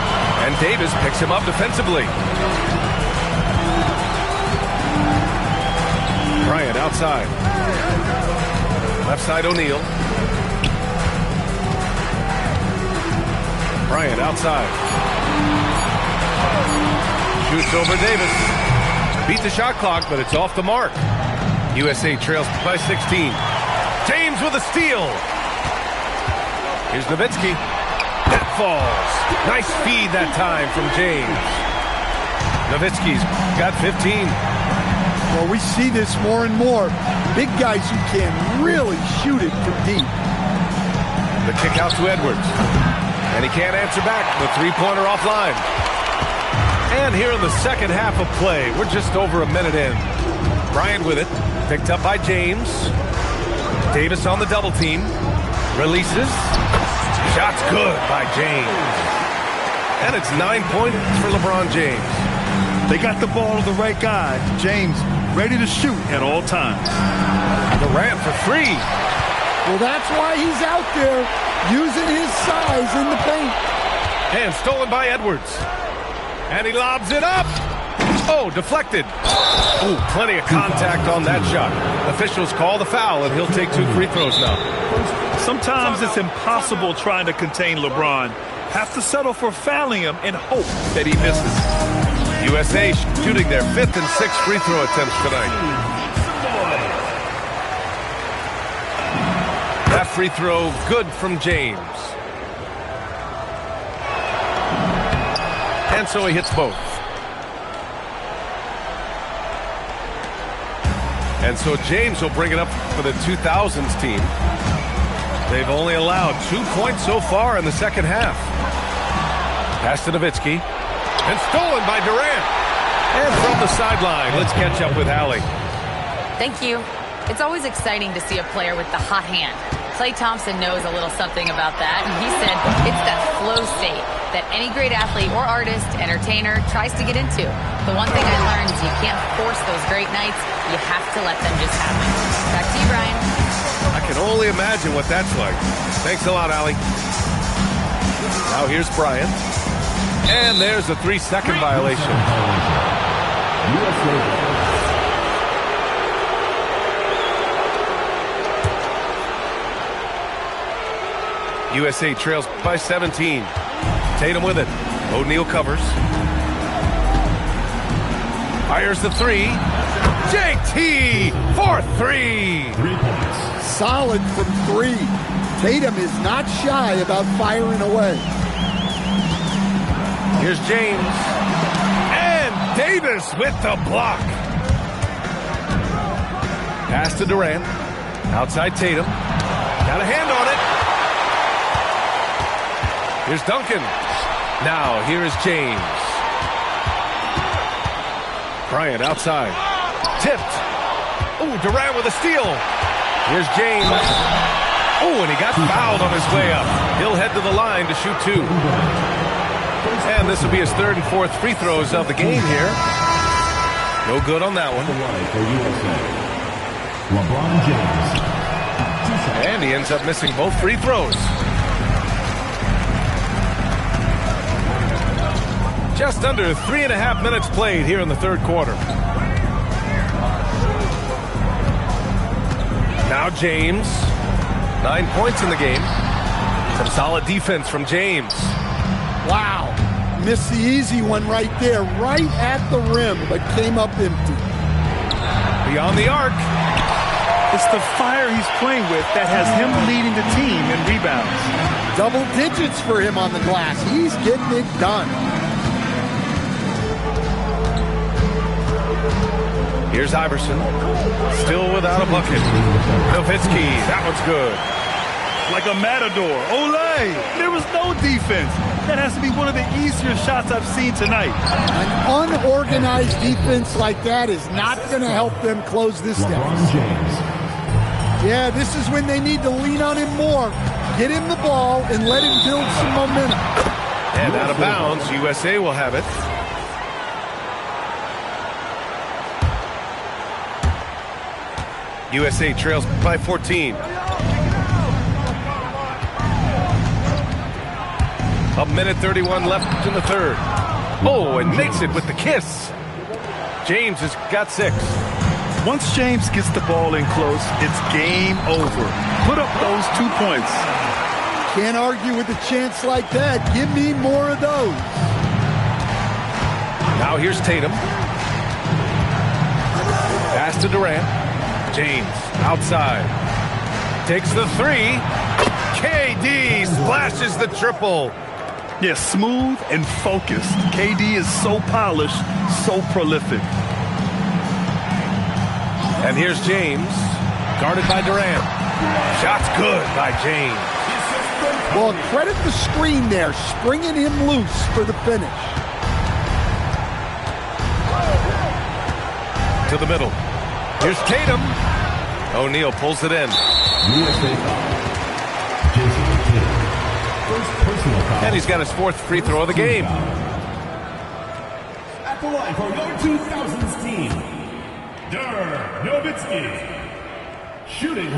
and Davis picks him up defensively. Bryant outside. Left side O'Neal. Bryant outside. Shoots over Davis. Beat the shot clock, but it's off the mark. USA trails by 16. James with a steal. Here's Nowitzki. That falls. Nice feed that time from James. Nowitzki's got 15. Well, we see this more and more. Big guys who can really shoot it from deep. The kick out to Edwards. And he can't answer back. The three-pointer offline. And here in the second half of play, we're just over a minute in. Bryant with it. Picked up by James. Davis on the double team. Releases. Shot's good by James. And it's 9 points for LeBron James. They got the ball to the right guy. James ready to shoot at all times. Durant for three. Well, that's why he's out there using his size in the paint. And stolen by Edwards. And he lobs it up. Oh, deflected. Ooh, plenty of contact on that shot. Officials call the foul, and he'll take 2 free throws now. Sometimes it's impossible trying to contain LeBron. Have to settle for fouling him and hope that he misses. USA shooting their 5th and 6th free throw attempts tonight. That free throw good from James. And so he hits both. And so James will bring it up for the 2000s team. They've only allowed 2 points so far in the second half. Pass to Nowitzki. And stolen by Durant. And from the sideline, let's catch up with Allie. Thank you. It's always exciting to see a player with the hot hand. Klay Thompson knows a little something about that, and he said it's that flow state that any great athlete or artist, entertainer, tries to get into. The one thing I learned is you can't force those great nights. You have to let them just happen. Back to you, Brian. I can only imagine what that's like. Thanks a lot, Allie. Now here's Bryant. And there's a 3-second violation. USA trails by 17. Tatum with it. O'Neal covers. Fires the three. JT for 3. 3 points. Solid from 3. Tatum is not shy about firing away. Here's James. And Davis with the block. Pass to Durant. Outside Tatum. Got a hand on it. Here's Duncan. Now here is James. Bryant outside. Tipped. Oh, Durant with a steal. Here's James. Oh, and he got fouled on his way up. He'll head to the line to shoot 2. And this will be his 3rd and 4th free throws of the game here. No good on that one. LeBron James. And he ends up missing both free throws. Just under 3.5 minutes played here in the third quarter. Now James. 9 points in the game. Some solid defense from James. Wow. Missed the easy one right there, right at the rim, but came up empty. Beyond the arc. It's the fire he's playing with that has him leading the team in rebounds. Double digits for him on the glass. He's getting it done. Here's Iverson. Still without a bucket. Nowitzki. That one's good. Like a matador. Olay! There was no defense. That has to be one of the easier shots I've seen tonight. An unorganized defense like that is not going to help them close this deficit. Yeah, this is when they need to lean on him more. Get him the ball and let him build some momentum. And out of bounds, USA will have it. USA trails by 14. A minute 31 left in the third. Oh, and makes it with the kiss. James has got 6. Once James gets the ball in close, it's game over. Put up those 2 points. Can't argue with a chance like that. Give me more of those. Now here's Tatum. Pass to Durant. James outside. Takes the 3. KD splashes the triple. Yeah, smooth and focused. KD is so polished, so prolific. And here's James, guarded by Durant. Shot's good by James. Well, credit the screen there, springing him loose for the finish. To the middle. Here's Tatum. O'Neal pulls it in. And he's got his 4th free throw of the game. At the line for your 2000s team, Nowitzki. Shooting 1.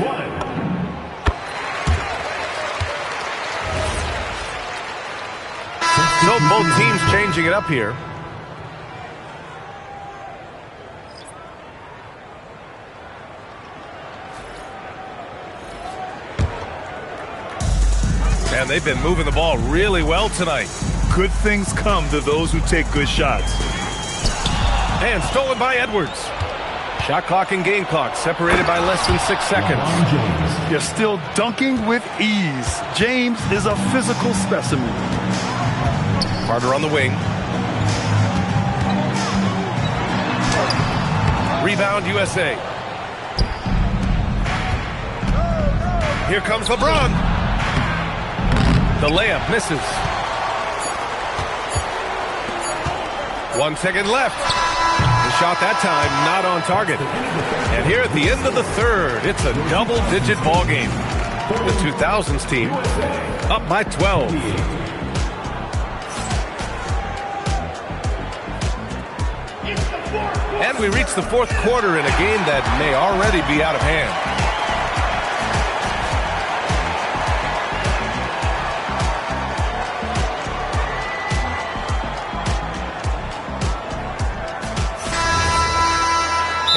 So both teams changing it up here. And they've been moving the ball really well tonight. Good things come to those who take good shots. And stolen by Edwards. Shot clock and game clock separated by less than 6 seconds. You're still dunking with ease. James is a physical specimen. Carter on the wing. Rebound USA. Here comes LeBron. The layup misses. 1 second left. The shot that time not on target. And here at the end of the third, it's a double-digit ball game. The 2000s team up by 12. And we reach the 4th quarter in a game that may already be out of hand.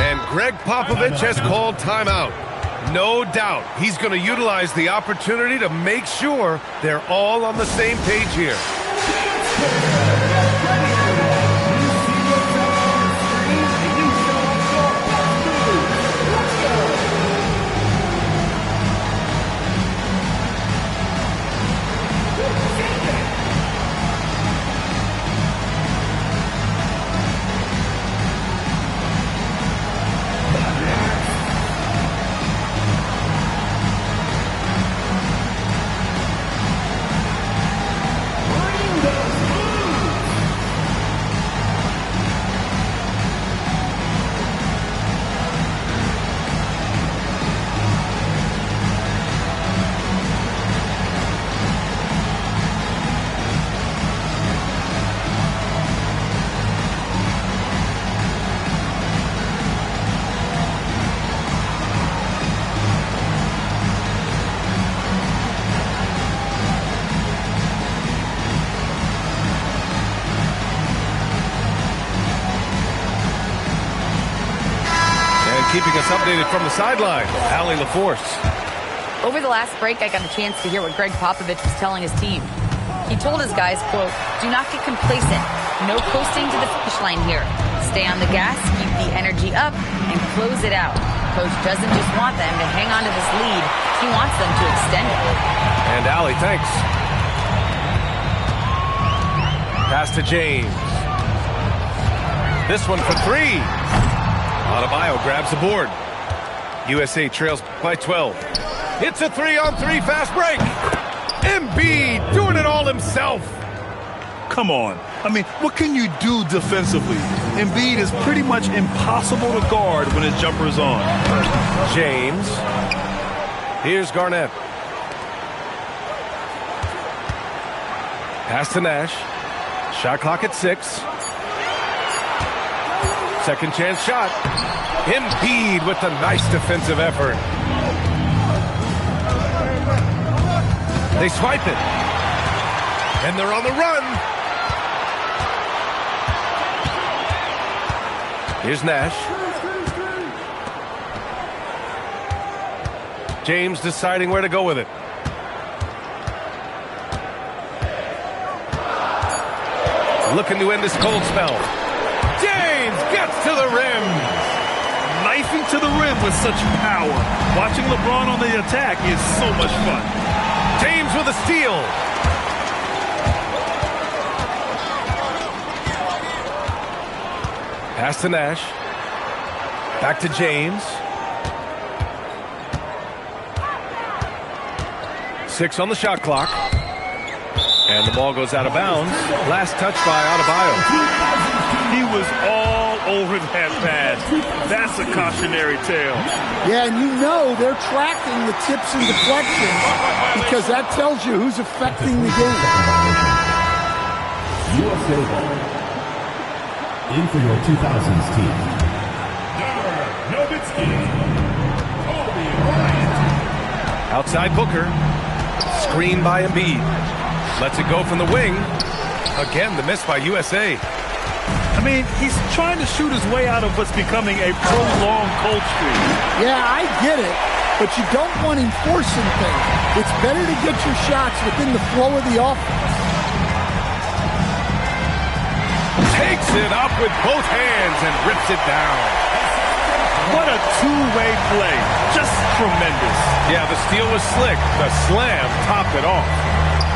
And Greg Popovich has called timeout. No doubt he's going to utilize the opportunity to make sure they're all on the same page here. Keeping us updated from the sideline, Allie LaForce. Over the last break, I got a chance to hear what Greg Popovich was telling his team. He told his guys, quote, "Do not get complacent. No coasting to the finish line here. Stay on the gas, keep the energy up, and close it out." coach doesn't just want them to hang on to this lead. He wants them to extend it. And Allie, thanks. Pass to James. This one for three. Adebayo grabs the board. USA trails by 12. It's a 3-on-3 fast break. Embiid doing it all himself. Come on. I mean, what can you do defensively? Embiid is pretty much impossible to guard when his jumper's on. James. Here's Garnett. Pass to Nash. Shot clock at 6. Second chance shot. Embiid with a nice defensive effort. They swipe it. And they're on the run. Here's Nash. James deciding where to go with it. Looking to end this cold spell. James gets to the rim. Knifing to the rim with such power. Watching LeBron on the attack is so much fun. James with a steal. Pass to Nash. Back to James. 6 on the shot clock. And the ball goes out of bounds. Last touch by Adebayo. He was all over that pass. That's a cautionary tale. Yeah, and you know they're tracking the tips and deflections because that tells you who's affecting the game. USA ball. In for your 2000s team. Nowitzki. Kobe Bryant. Outside Booker. Screen by Embiid. Lets it go from the wing. Again, the miss by USA. I mean, he's trying to shoot his way out of what's becoming a prolonged cold streak. Yeah, I get it, but you don't want him forcing things. It's better to get your shots within the flow of the offense. Takes it up with both hands and rips it down. What a two-way play. Just tremendous. Yeah, the steal was slick. The slam topped it off.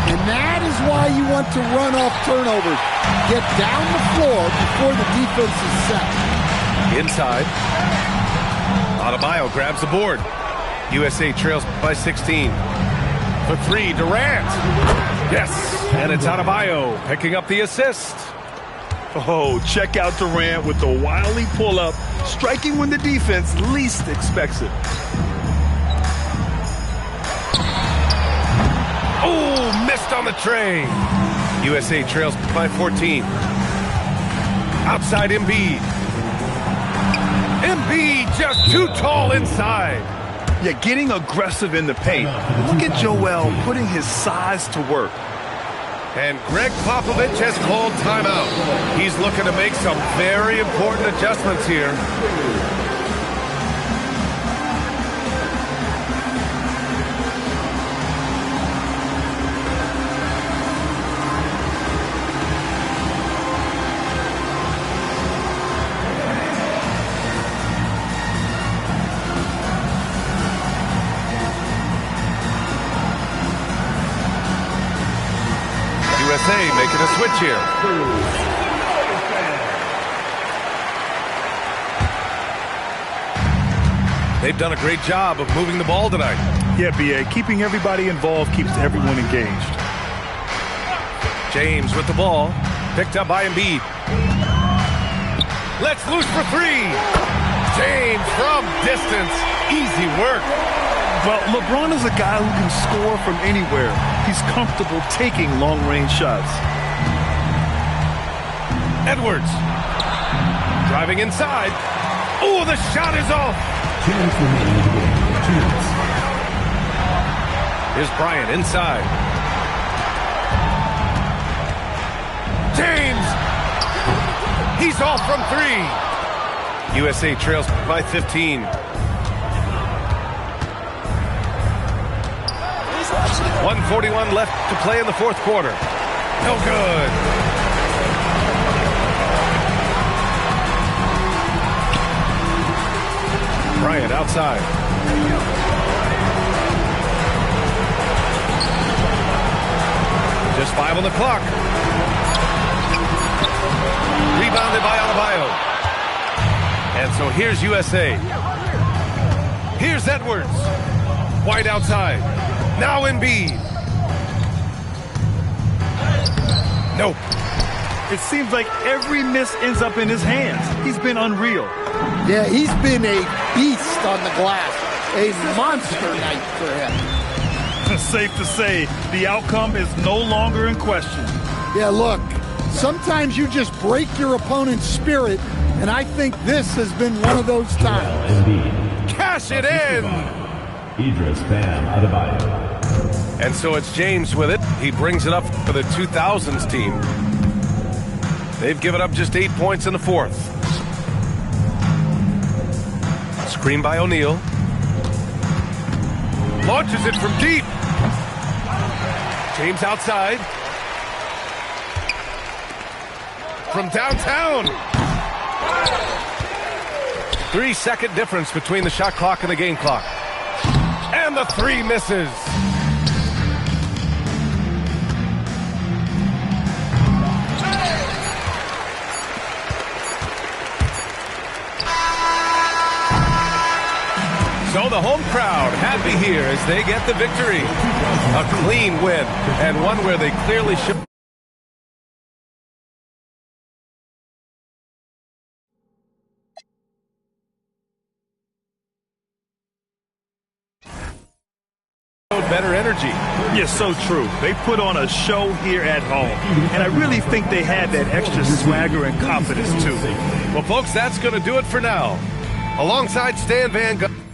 And that is why you want to run off turnovers. Get down the floor before the defense is set. Inside. Adebayo grabs the board. USA trails by 16. For 3, Durant. Yes, and it's Adebayo picking up the assist. Oh, check out Durant with the wily pull-up, striking when the defense least expects it. Oh, missed on the tray. USA trails by 14. Outside Embiid. Embiid just too tall inside. Yeah, getting aggressive in the paint. Look at Joel putting his size to work. And Greg Popovich has called timeout. He's looking to make some very important adjustments here. USA making a switch here. They've done a great job of moving the ball tonight. Yeah, B.A., keeping everybody involved keeps everyone engaged. James with the ball. Picked up by Embiid. Let's loose for 3. James from distance. Easy work. Well, LeBron is a guy who can score from anywhere. He's comfortable taking long-range shots. Edwards. Driving inside. Oh, the shot is off. 2 minutes remaining in the game. 2 minutes. Here's Bryant inside. James. He's off from 3. USA trails by 15. 1:41 left to play in the fourth quarter. No good. Bryant it outside. Just 5 on the clock. Rebounded by Adebayo. And so here's USA. Here's Edwards. Wide outside. Now Embiid. Nope. It seems like every miss ends up in his hands. He's been unreal. Yeah, he's been a beast on the glass. A monster night for him. Safe to say, the outcome is no longer in question. Yeah, look, sometimes you just break your opponent's spirit, and I think this has been one of those times. Cash it in! Idris Bam Adebayo. And so it's James with it. He brings it up for the 2000s team. They've given up just 8 points in the fourth. Screen by O'Neal. Launches it from deep. James outside. From downtown. 3-second difference between the shot clock and the game clock. And the three misses. So the home crowd happy here as they get the victory. A clean win, and one where they clearly should. Better energy. Yes, so true. They put on a show here at home, and I really think they had that extra swagger and confidence too. Well, folks, that's going to do it for now. Alongside Stan Van Gundy.